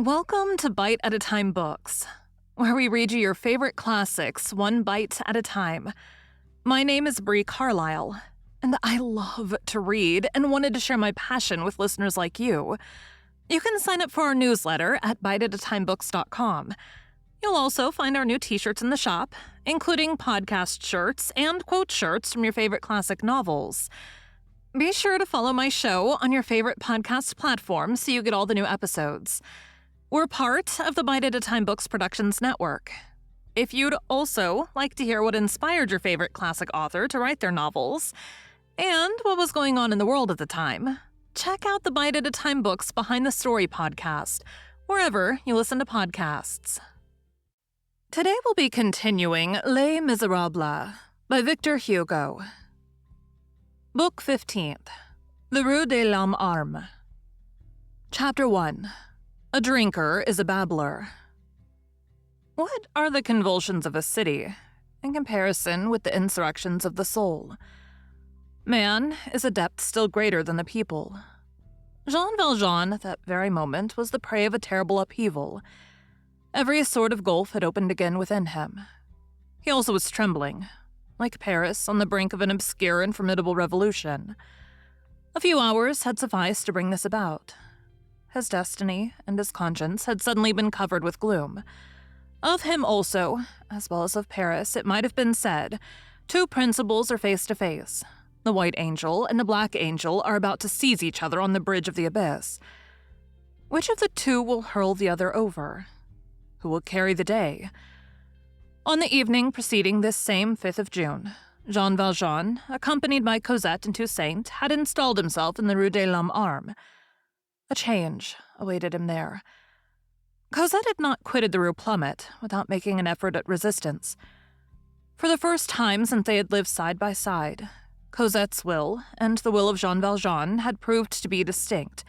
Welcome to Bite at a Time Books, where we read you your favorite classics one bite at a time. My name is Bree Carlile, and I love to read and wanted to share my passion with listeners like you. You can sign up for our newsletter at biteatatimebooks.com. You'll also find our new t-shirts in the shop, including podcast shirts and quote shirts from your favorite classic novels. Be sure to follow my show on your favorite podcast platform so you get all the new episodes. We're part of the Bite at a Time Books Productions Network. If you'd also like to hear what inspired your favorite classic author to write their novels, and what was going on in the world at the time, check out the Bite at a Time Books Behind the Story podcast, wherever you listen to podcasts. Today we'll be continuing Les Miserables by Victor Hugo. Book 15th, The Rue de l'Homme Arme. Chapter 1. A drinker is a babbler. What are the convulsions of a city in comparison with the insurrections of the soul? Man is a depth still greater than the people. Jean Valjean at that very moment was the prey of a terrible upheaval. Every sort of gulf had opened again within him. He also was trembling, like Paris on the brink of an obscure and formidable revolution. A few hours had sufficed to bring this about. His destiny and his conscience had suddenly been covered with gloom. Of him also, as well as of Paris, it might have been said, two principles are face to face. The white angel and the black angel are about to seize each other on the bridge of the abyss. Which of the two will hurl the other over? Who will carry the day? On the evening preceding this same 5th of June, Jean Valjean, accompanied by Cosette and Toussaint, had installed himself in the Rue de l'Homme Arme. A change awaited him there. Cosette had not quitted the Rue Plumet without making an effort at resistance. For the first time since they had lived side by side, Cosette's will and the will of Jean Valjean had proved to be distinct,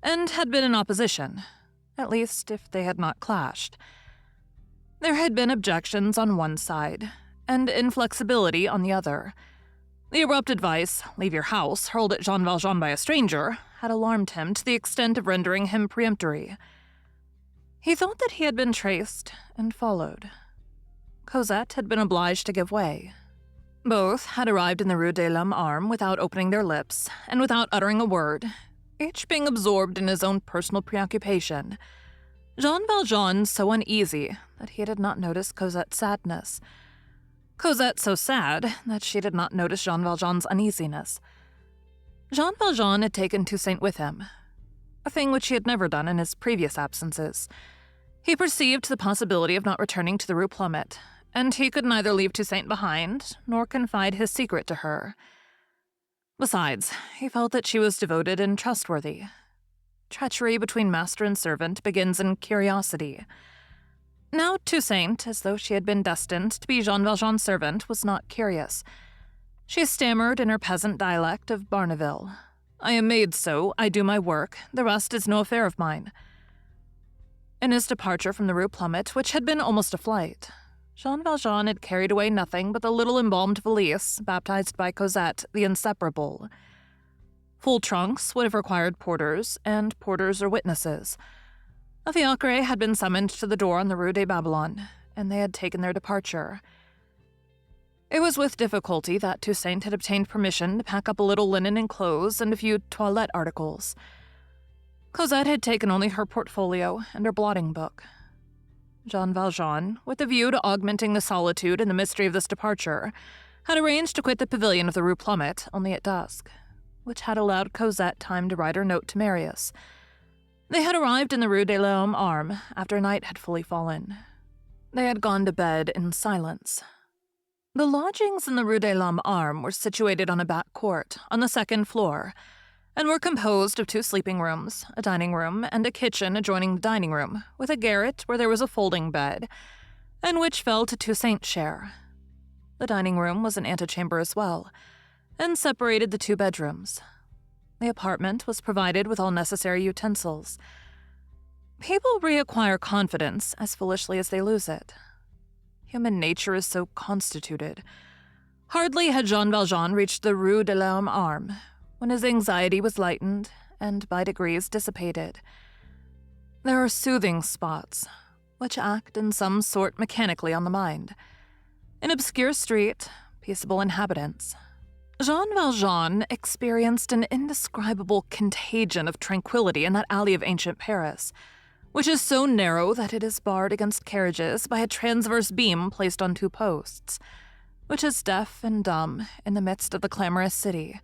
and had been in opposition, at least if they had not clashed. There had been objections on one side, and inflexibility on the other. The abrupt advice, "Leave your house," hurled at Jean Valjean by a stranger, had alarmed him to the extent of rendering him peremptory. He thought that he had been traced and followed. Cosette had been obliged to give way. Both had arrived in the Rue de l'Homme Arme without opening their lips and without uttering a word, each being absorbed in his own personal preoccupation. Jean Valjean so uneasy that he did not notice Cosette's sadness. Cosette so sad that she did not notice Jean Valjean's uneasiness. Jean Valjean had taken Toussaint with him, a thing which he had never done in his previous absences. He perceived the possibility of not returning to the Rue Plumet, and he could neither leave Toussaint behind nor confide his secret to her. Besides, he felt that she was devoted and trustworthy. Treachery between master and servant begins in curiosity. Now Toussaint, as though she had been destined to be Jean Valjean's servant, was not curious. She stammered in her peasant dialect of Barneville. "I am made so, I do my work, the rest is no affair of mine." In his departure from the Rue Plumet, which had been almost a flight, Jean Valjean had carried away nothing but the little embalmed valise, baptized by Cosette the Inseparable. Full trunks would have required porters, and porters or witnesses. A fiacre had been summoned to the door on the Rue des Babylons, and they had taken their departure. It was with difficulty that Toussaint had obtained permission to pack up a little linen and clothes and a few toilette articles. Cosette had taken only her portfolio and her blotting book. Jean Valjean, with a view to augmenting the solitude and the mystery of this departure, had arranged to quit the pavilion of the Rue Plumet only at dusk, which had allowed Cosette time to write her note to Marius. They had arrived in the Rue de l'Homme Arme after night had fully fallen. They had gone to bed in silence. The lodgings in the Rue de l'Homme Arme were situated on a back court on the second floor, and were composed of 2 sleeping rooms, a dining room, and a kitchen adjoining the dining room, with a garret where there was a folding bed, and which fell to Toussaint's share. The dining room was an antechamber as well, and separated the 2 bedrooms. The apartment was provided with all necessary utensils. People reacquire confidence as foolishly as they lose it. Human nature is so constituted. Hardly had Jean Valjean reached the Rue de l'Homme Arme when his anxiety was lightened and by degrees dissipated. There are soothing spots, which act in some sort mechanically on the mind. An obscure street, peaceable inhabitants. Jean Valjean experienced an indescribable contagion of tranquility in that alley of ancient Paris, which is so narrow that it is barred against carriages by a transverse beam placed on 2 posts, which is deaf and dumb in the midst of the clamorous city,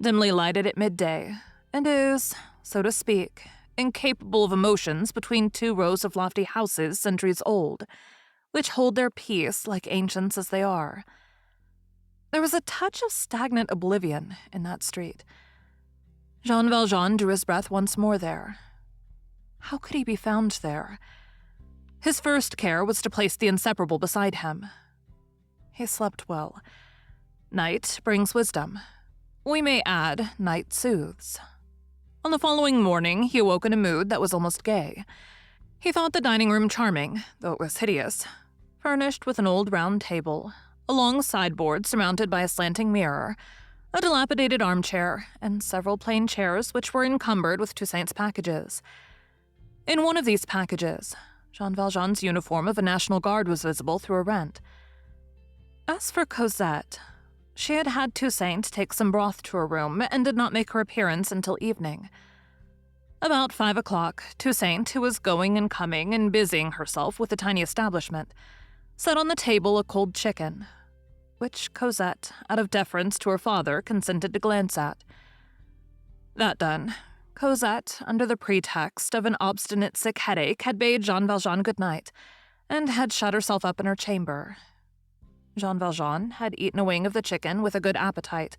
dimly lighted at midday, and is, so to speak, incapable of emotions between 2 rows of lofty houses centuries old, which hold their peace like ancients as they are. There was a touch of stagnant oblivion in that street. Jean Valjean drew his breath once more there. How could he be found there? His first care was to place the inseparable beside him. He slept well. Night brings wisdom. We may add, night soothes. On the following morning, he awoke in a mood that was almost gay. He thought the dining room charming, though it was hideous, furnished with an old round table, a long sideboard surmounted by a slanting mirror, a dilapidated armchair, and several plain chairs which were encumbered with Toussaint's packages. In one of these packages, Jean Valjean's uniform of a National Guard was visible through a rent. As for Cosette, she had had Toussaint take some broth to her room and did not make her appearance until evening. About 5 o'clock, Toussaint, who was going and coming and busying herself with the tiny establishment, set on the table a cold chicken, which Cosette, out of deference to her father, consented to glance at. That done, Cosette, under the pretext of an obstinate sick headache, had bade Jean Valjean good night, and had shut herself up in her chamber. Jean Valjean had eaten a wing of the chicken with a good appetite,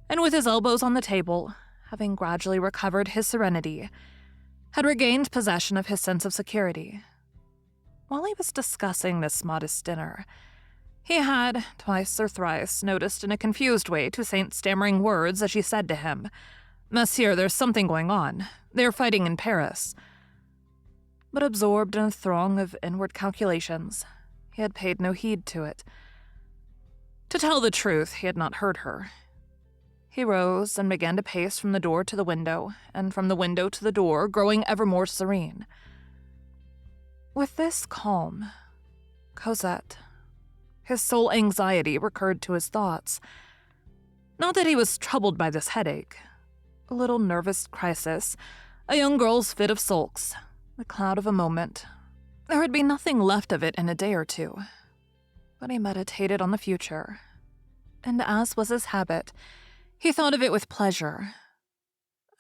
and with his elbows on the table, having gradually recovered his serenity, had regained possession of his sense of security. While he was discussing this modest dinner, he had, twice or thrice, noticed in a confused way Toussaint's stammering words as she said to him, "Monsieur, there's something going on. They are fighting in Paris." But absorbed in a throng of inward calculations, he had paid no heed to it. To tell the truth, he had not heard her. He rose and began to pace from the door to the window, and from the window to the door, growing ever more serene. With this calm, Cosette, his sole anxiety recurred to his thoughts. Not that he was troubled by this headache. A little nervous crisis, a young girl's fit of sulks, the cloud of a moment. There would be nothing left of it in a day or two. But he meditated on the future, and as was his habit, he thought of it with pleasure.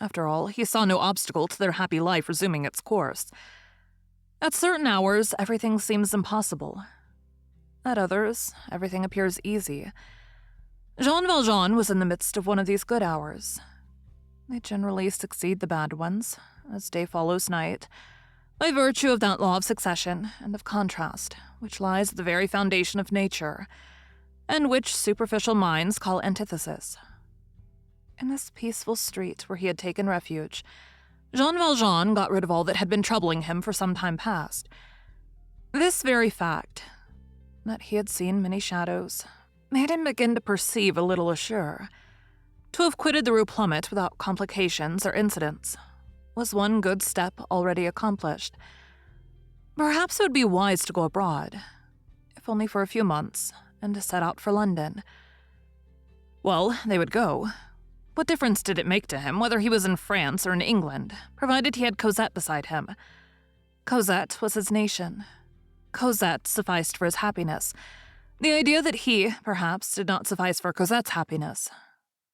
After all, he saw no obstacle to their happy life resuming its course. At certain hours, everything seems impossible. At others, everything appears easy. Jean Valjean was in the midst of one of these good hours. They generally succeed the bad ones, as day follows night, by virtue of that law of succession and of contrast, which lies at the very foundation of nature, and which superficial minds call antithesis. In this peaceful street where he had taken refuge, Jean Valjean got rid of all that had been troubling him for some time past. This very fact, that he had seen many shadows, made him begin to perceive a little assure. To have quitted the Rue Plumet without complications or incidents was one good step already accomplished. Perhaps it would be wise to go abroad, if only for a few months, and to set out for London. Well, they would go. What difference did it make to him whether he was in France or in England, provided he had Cosette beside him? Cosette was his nation. Cosette sufficed for his happiness. The idea that he, perhaps, did not suffice for Cosette's happiness,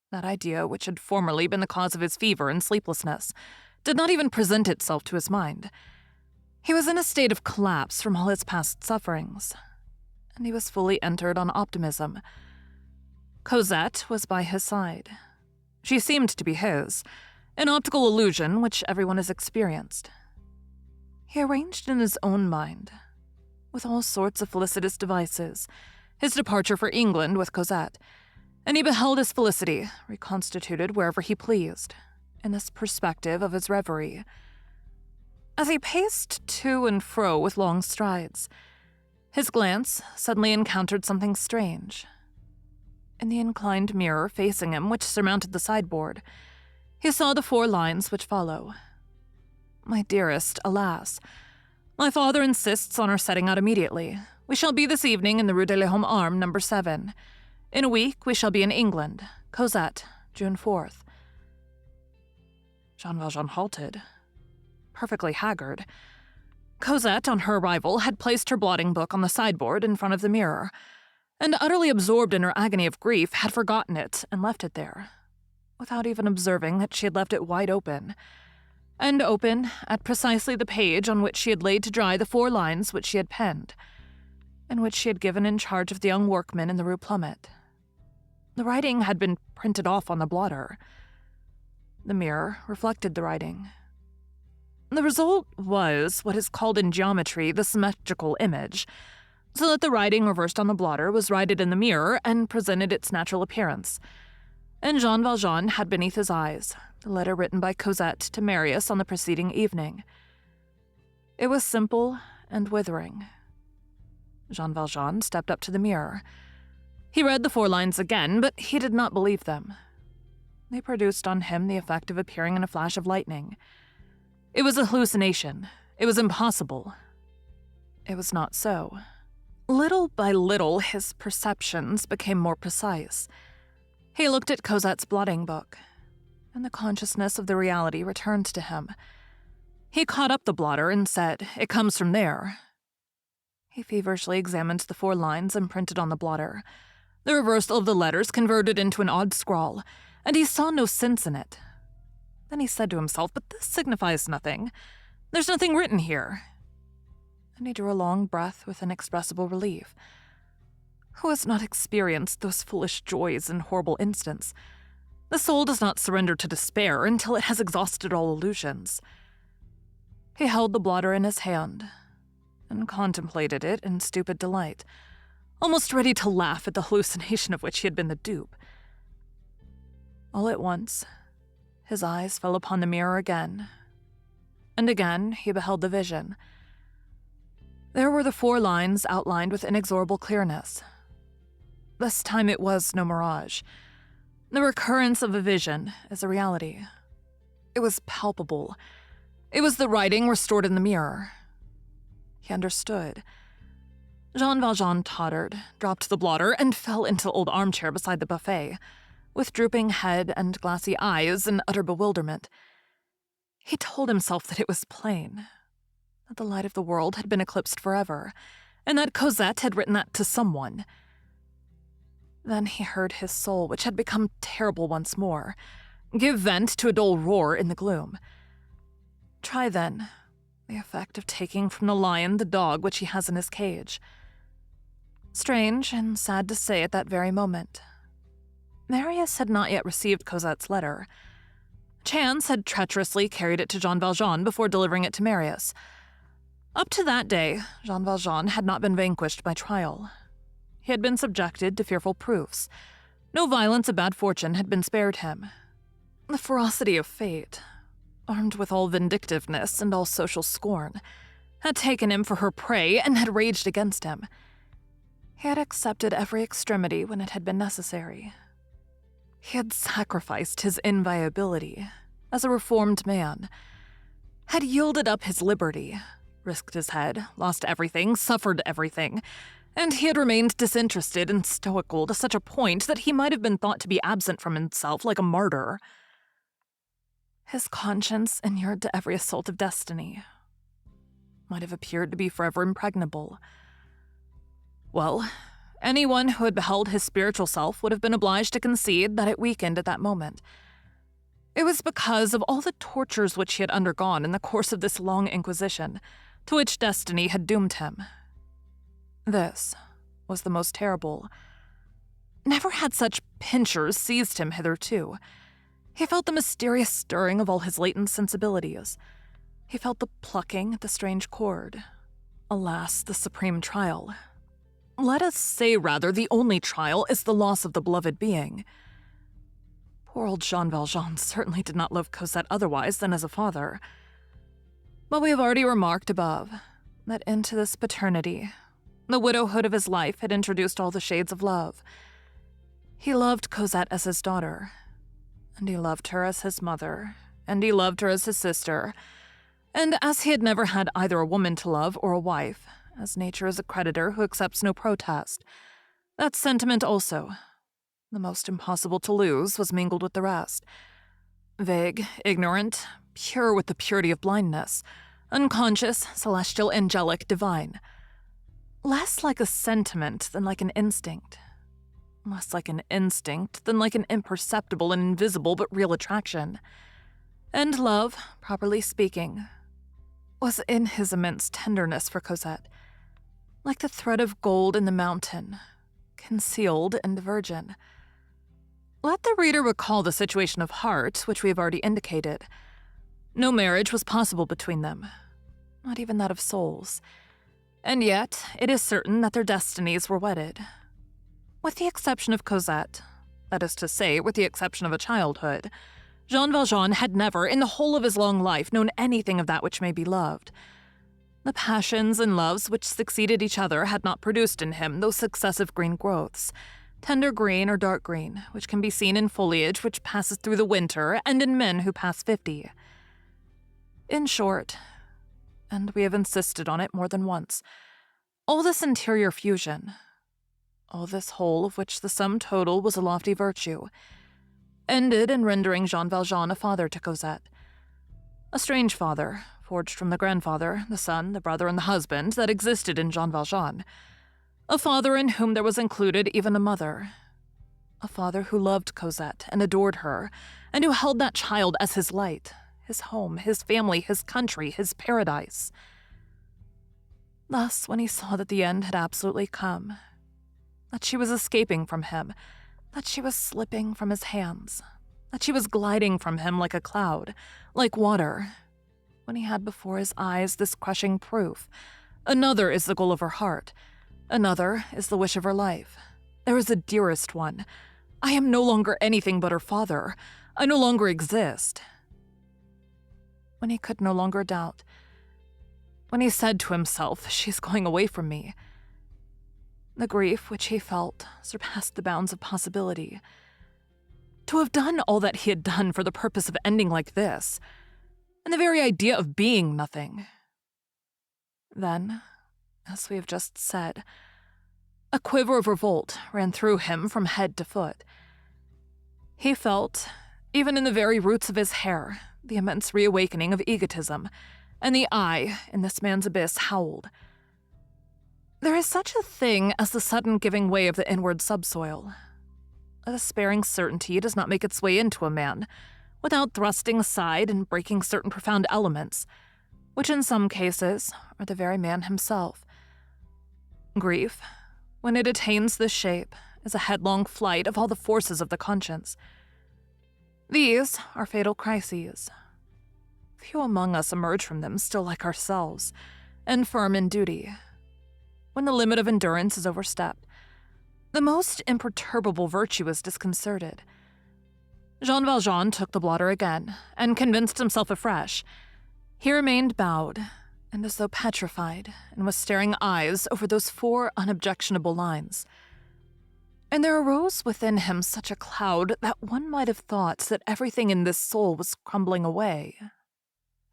that idea which had formerly been the cause of his fever and sleeplessness, did not even present itself to his mind. He was in a state of collapse from all his past sufferings, and he was fully entered on optimism. Cosette was by his side. She seemed to be his, an optical illusion which everyone has experienced. He arranged in his own mind, with all sorts of felicitous devices, his departure for England with Cosette, and he beheld his felicity reconstituted wherever he pleased, in this perspective of his reverie. As he paced to and fro with long strides, his glance suddenly encountered something strange. In the inclined mirror facing him, which surmounted the sideboard, he saw the 4 lines which follow. My dearest, alas. My father insists on our setting out immediately. We shall be this evening in the Rue de l'Homme Arme, number 7. In a week, we shall be in England. Cosette, June 4th. Jean Valjean halted, perfectly haggard. Cosette, on her arrival, had placed her blotting book on the sideboard in front of the mirror, and utterly absorbed in her agony of grief, had forgotten it and left it there, without even observing that she had left it wide open, and open at precisely the page on which she had laid to dry the 4 lines which she had penned, and which she had given in charge of the young workman in the Rue Plumet. The writing had been printed off on the blotter. The mirror reflected the writing. The result was what is called in geometry the symmetrical image, so that the writing reversed on the blotter was righted in the mirror and presented its natural appearance. And Jean Valjean had beneath his eyes the letter written by Cosette to Marius on the preceding evening. It was simple and withering. Jean Valjean stepped up to the mirror. He read the 4 lines again, but he did not believe them. They produced on him the effect of appearing in a flash of lightning. It was a hallucination. It was impossible. It was not so. Little by little, his perceptions became more precise. He looked at Cosette's blotting book, and the consciousness of the reality returned to him. He caught up the blotter and said, "It comes from there." He feverishly examined the 4 lines imprinted on the blotter. The reversal of the letters converted into an odd scrawl, and he saw no sense in it. Then he said to himself, "But this signifies nothing. There's nothing written here." And he drew a long breath with inexpressible relief. Who has not experienced those foolish joys in horrible instants? The soul does not surrender to despair until it has exhausted all illusions. He held the blotter in his hand and contemplated it in stupid delight, almost ready to laugh at the hallucination of which he had been the dupe. All at once, his eyes fell upon the mirror again, and again he beheld the vision. There were the 4 lines outlined with inexorable clearness. This time it was no mirage. The recurrence of a vision is a reality. It was palpable. It was the writing restored in the mirror. He understood. Jean Valjean tottered, dropped the blotter, and fell into the old armchair beside the buffet, with drooping head and glassy eyes in utter bewilderment. He told himself that it was plain, that the light of the world had been eclipsed forever, and that Cosette had written that to someone. Then he heard his soul, which had become terrible once more, give vent to a dull roar in the gloom. Try, then, the effect of taking from the lion the dog which he has in his cage. Strange and sad to say at that very moment, Marius had not yet received Cosette's letter. Chance had treacherously carried it to Jean Valjean before delivering it to Marius. Up to that day, Jean Valjean had not been vanquished by trial. He had been subjected to fearful proofs. No violence of bad fortune had been spared him. The ferocity of fate, armed with all vindictiveness and all social scorn, had taken him for her prey and had raged against him. He had accepted every extremity when it had been necessary. He had sacrificed his inviolability as a reformed man, had yielded up his liberty, risked his head, lost everything, suffered everything, and he had remained disinterested and stoical to such a point that he might have been thought to be absent from himself like a martyr. His conscience, inured to every assault of destiny, might have appeared to be forever impregnable. Well, anyone who had beheld his spiritual self would have been obliged to concede that it weakened at that moment. It was because of all the tortures which he had undergone in the course of this long inquisition, to which destiny had doomed him. This was the most terrible. Never had such pinchers seized him hitherto. He felt the mysterious stirring of all his latent sensibilities. He felt the plucking at the strange cord. Alas, the supreme trial. Let us say, rather, the only trial is the loss of the beloved being. Poor old Jean Valjean certainly did not love Cosette otherwise than as a father. But we have already remarked above that into this paternity, the widowhood of his life had introduced all the shades of love. He loved Cosette as his daughter, and he loved her as his mother, and he loved her as his sister, And as he had never had either a woman to love or a wife, as nature is a creditor who accepts no protest, that sentiment also, the most impossible to lose, was mingled with the rest. Vague, ignorant, pure with the purity of blindness, unconscious, celestial, angelic, divine. Less like a sentiment than like an instinct. Less like an instinct than like an imperceptible and invisible but real attraction. And love, properly speaking, was in his immense tenderness for Cosette, like the thread of gold in the mountain, concealed and virgin. Let the reader recall the situation of heart, which we have already indicated. No marriage was possible between them, not even that of souls. And yet, it is certain that their destinies were wedded. With the exception of Cosette, that is to say, with the exception of a childhood, Jean Valjean had never, in the whole of his long life, known anything of that which may be loved. The passions and loves which succeeded each other had not produced in him those successive green growths, tender green or dark green, which can be seen in foliage which passes through the winter and in men who pass 50. In short, and we have insisted on it more than once, all this interior fusion, all this whole of which the sum total was a lofty virtue, ended in rendering Jean Valjean a father to Cosette. A strange father, forged from the grandfather, the son, the brother, and the husband that existed in Jean Valjean. A father in whom there was included even a mother. A father who loved Cosette and adored her, and who held that child as his light, his home, his family, his country, his paradise. Thus, when he saw that the end had absolutely come, that she was escaping from him, that she was slipping from his hands, that she was gliding from him like a cloud, like water, when he had before his eyes this crushing proof, another is the goal of her heart, another is the wish of her life. There is a dearest one. I am no longer anything but her father. I no longer exist. When he could no longer doubt, when he said to himself, "She is going away from me," the grief which he felt surpassed the bounds of possibility. To have done all that he had done for the purpose of ending like this, and the very idea of being nothing. Then, as we have just said, a quiver of revolt ran through him from head to foot. He felt, even in the very roots of his hair, the immense reawakening of egotism, and the I, in this man's abyss, howled. There is such a thing as the sudden giving way of the inward subsoil. A despairing certainty does not make its way into a man, without thrusting aside and breaking certain profound elements, which in some cases are the very man himself. Grief, when it attains this shape, is a headlong flight of all the forces of the conscience. These are fatal crises. Few among us emerge from them still like ourselves, and firm in duty. When the limit of endurance is overstepped, the most imperturbable virtue is disconcerted. Jean Valjean took the blotter again, and convinced himself afresh. He remained bowed, and as though petrified, and with staring eyes over those 4 unobjectionable lines. And there arose within him such a cloud that one might have thought that everything in this soul was crumbling away.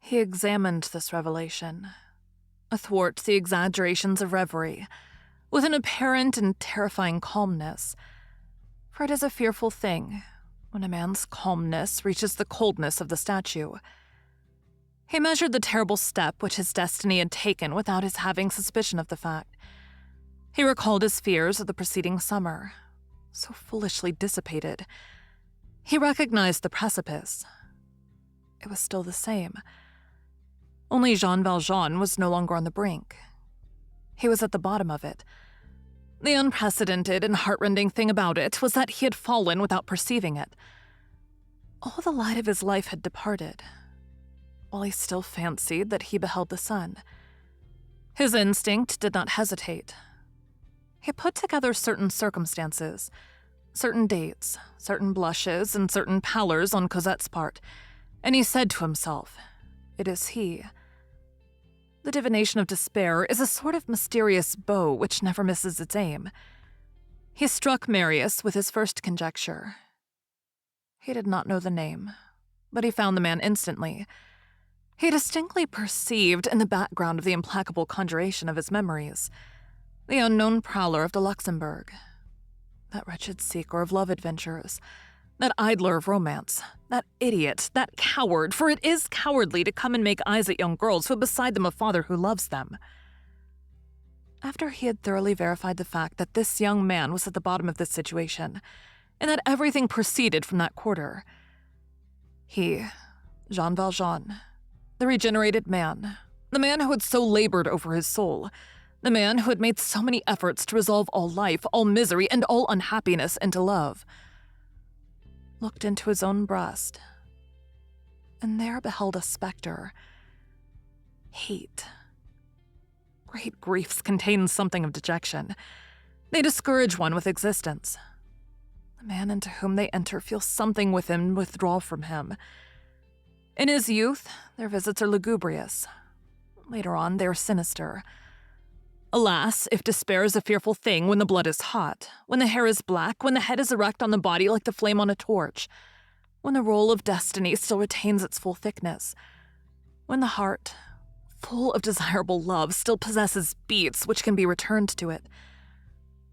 He examined this revelation, athwart the exaggerations of reverie, with an apparent and terrifying calmness, for it is a fearful thing when a man's calmness reaches the coldness of the statue. He measured the terrible step which his destiny had taken without his having suspicion of the fact. He recalled his fears of the preceding summer, so foolishly dissipated. He recognized the precipice. It was still the same. Only Jean Valjean was no longer on the brink. He was at the bottom of it. The unprecedented and heartrending thing about it was that he had fallen without perceiving it. All the light of his life had departed, while he still fancied that he beheld the sun. His instinct did not hesitate. He put together certain circumstances, certain dates, certain blushes, and certain pallors on Cosette's part, and he said to himself, "It is he." The divination of despair is a sort of mysterious bow which never misses its aim. He struck Marius with his first conjecture. He did not know the name, but he found the man instantly. He distinctly perceived in the background of the implacable conjuration of his memories the unknown prowler of the Luxembourg, that wretched seeker of love adventures, that idler of romance, that idiot, that coward, for it is cowardly to come and make eyes at young girls who have beside them a father who loves them. After he had thoroughly verified the fact that this young man was at the bottom of this situation, and that everything proceeded from that quarter, he, Jean Valjean, the regenerated man, the man who had so labored over his soul, the man who had made so many efforts to resolve all life, all misery, and all unhappiness into love, looked into his own breast, and there beheld a specter. Hate. Great griefs contain something of dejection. They discourage one with existence. The man into whom they enter feels something within withdraw from him. In his youth, their visits are lugubrious. Later on, they are sinister. Alas, if despair is a fearful thing when the blood is hot, when the hair is black, when the head is erect on the body like the flame on a torch, when the roll of destiny still retains its full thickness, when the heart, full of desirable love, still possesses beats which can be returned to it,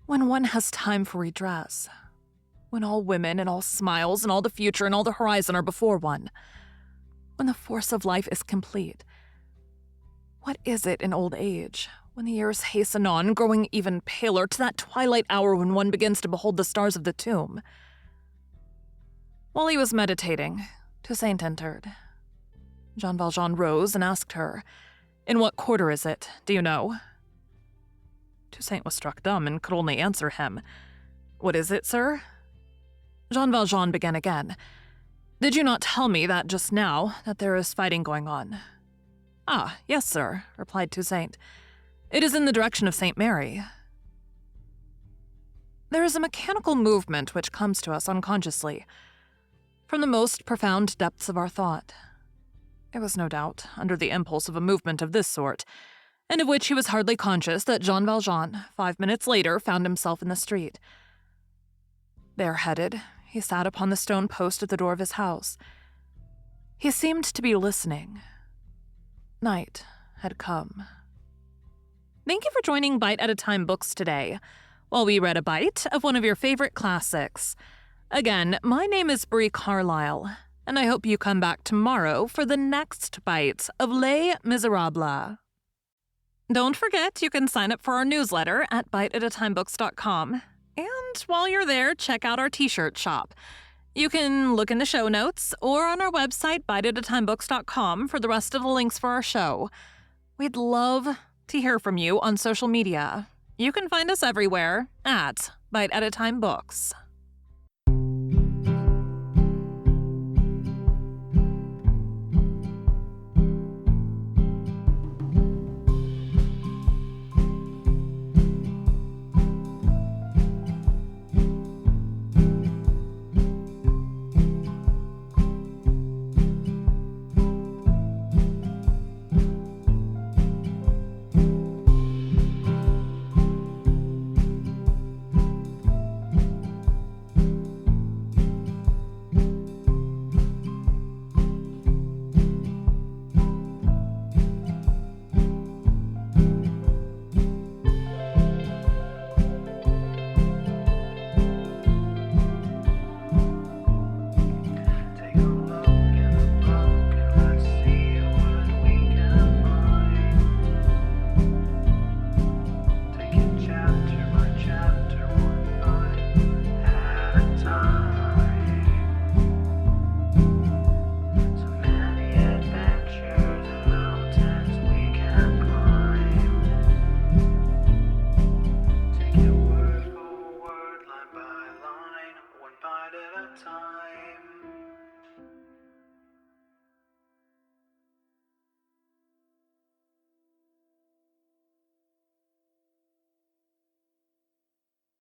when one has time for redress, when all women and all smiles and all the future and all the horizon are before one, when the force of life is complete. What is it in old age, when the years hasten on, growing even paler, to that twilight hour when one begins to behold the stars of the tomb? While he was meditating, Toussaint entered. Jean Valjean rose and asked her, "In what quarter is it, do you know?" Toussaint was struck dumb and could only answer him, "What is it, sir?" Jean Valjean began again. "Did you not tell me that just now, that there is fighting going on?" "Ah, yes, sir," replied Toussaint. "It is in the direction of St. Mary." There is a mechanical movement which comes to us unconsciously, from the most profound depths of our thought. It was no doubt under the impulse of a movement of this sort, and of which he was hardly conscious, that Jean Valjean, 5 minutes later, found himself in the street. Bareheaded, he sat upon the stone post at the door of his house. He seemed to be listening. Night had come. Thank you for joining Bite at a Time Books today, while we read a bite of one of your favorite classics. Again, my name is Bree Carlile, and I hope you come back tomorrow for the next bite of Les Miserables. Don't forget, you can sign up for our newsletter at biteatatimebooks.com. And while you're there, check out our t-shirt shop. You can look in the show notes or on our website, biteatatimebooks.com, for the rest of the links for our show. We'd love to hear from you on social media. You can find us everywhere at Bite at a Time Books.